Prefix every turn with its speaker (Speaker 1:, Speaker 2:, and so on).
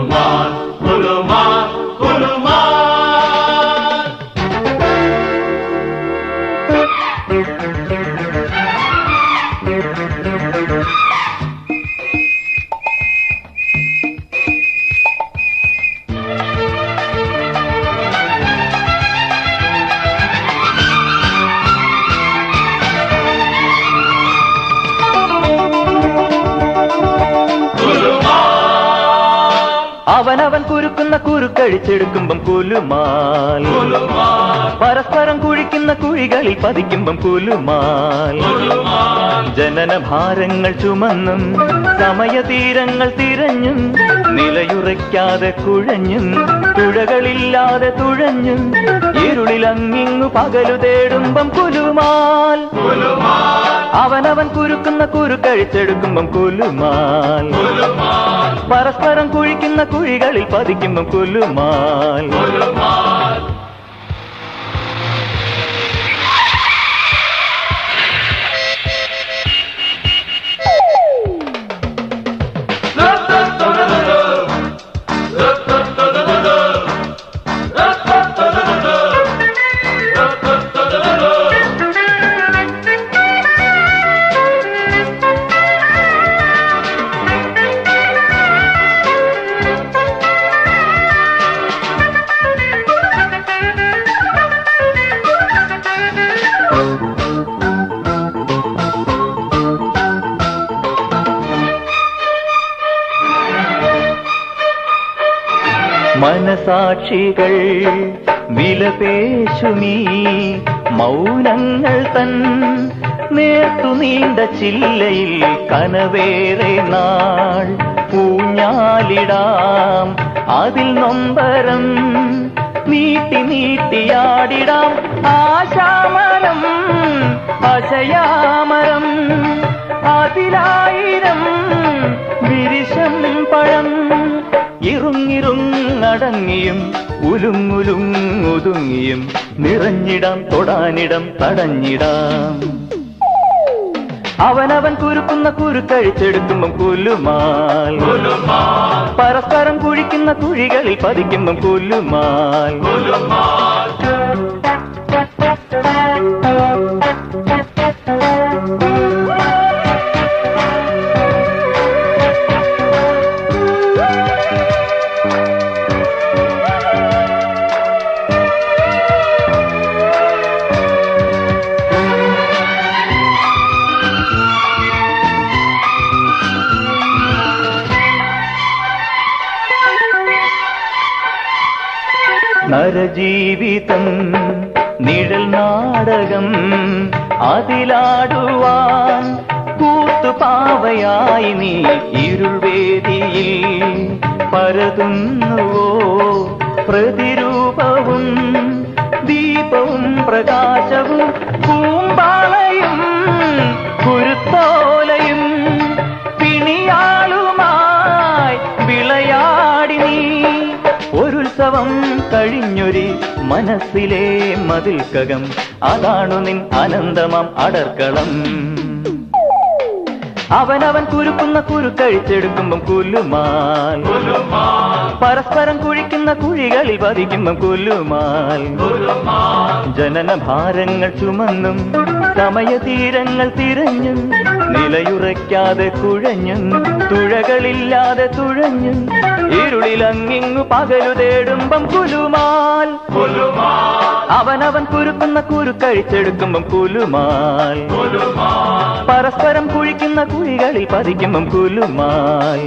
Speaker 1: ഗുലുമാൽ ഗുലുമാൽ ഗുലുമാൽ.
Speaker 2: അവനവൻ കുരുക്കുന്ന കുരുക്കഴിച്ചെടുക്കുമ്പം കുലുമാൽ, പരസ്പരം കുഴിക്കുന്ന കുഴികളിൽ പതിക്കുമ്പം കുലുമാൽ. ജനനഭാരങ്ങൾ ചുമന്നും സമയതീരങ്ങൾ തിരഞ്ഞും നിലയുറയ്ക്കാതെ കുഴഞ്ഞും തുഴകളില്ലാതെ തുഴഞ്ഞും ഇരുളിലങ്ങിങ്ങു പകലു തേടുമ്പം കുലുമാൽ. അവനവൻ കുരുക്കുന്ന കുരുക്കഴിച്ചെടുക്കുമ്പം കുലുമാൽ, പരസ്പരം കുഴിക്കുന്ന കുഴികളിൽ പതിക്കുമ്പം കുലുമാൽ. മനസാക്ഷികൾ വിലപേശുമീ മൗനങ്ങൾ തൻ നേർത്തു നീണ്ട ചില്ലയിൽ കനവേറെ നാൾ ഊഞ്ഞാലിടാം, അതിൽ നൊമ്പരം നീട്ടി നീട്ടിയാടിടാം. ആശാമരം അശയാമരം അതിലായിരം വിരിശം പഴം ഇറുങ്ങിറുങ്ങടങ്ങിയും ഉലുങ്ങുലുങ്ങുതുങ്ങിയും നിറഞ്ഞിടാം തൊടാനിടം തടഞ്ഞിടാം. അവനവൻ കുരുക്കുന്ന കുരുക്കഴിച്ചെടുക്കുമ്പം കുലുമാൽ, പരസ്പരം കുഴിക്കുന്ന കുഴികളിൽ പതിക്കുമ്പം കുലുമാൽ. നരജീവിതം നിഴൽ നാടകം അതിലാടുവാൻ കൂത്തുപാവയായി നീ ഇരുൾവേദിയിൽ പരതുന്നുവോ. പ്രതിരൂപവും ദീപവും പ്രകാശവും പൂമ്പാളയും കുരുത്തോലയും പിണിയാളുമായി വിളയാടി നീ. ഒരുത്സവം കഴിഞ്ഞൊരു മനസ്സിലെ മതിൽക്കകം, അതാണു നിൻ അനന്തമാം അടർക്കളം. അവനവൻ കുരുക്കുന്ന കുരുക്കഴിച്ചെടുക്കുമ്പം കുലുമാൽ, പരസ്പരം കുഴിക്കുന്ന കുഴികളിൽ പതിക്കുമ്പം കുലുമാൽ. ജനനഭാരങ്ങൾ ചുമന്നും സമയതീരങ്ങൾ തിരഞ്ഞും നിലയുറയ്ക്കാതെ കുഴഞ്ഞും തുഴകളില്ലാതെ തുഴഞ്ഞും ഇരുളിലങ്ങിങ്ങു പകലു തേടുമ്പം കുലുമാൽ. അവനവൻ കുരുക്കുന്ന കുരുക്കഴിച്ചെടുക്കുമ്പം കുലുമാൽ, പരസ്പരം കുഴിക്കുന്ന കുഴികളിൽ പതിക്കുമ്പം കുലുമാൽ.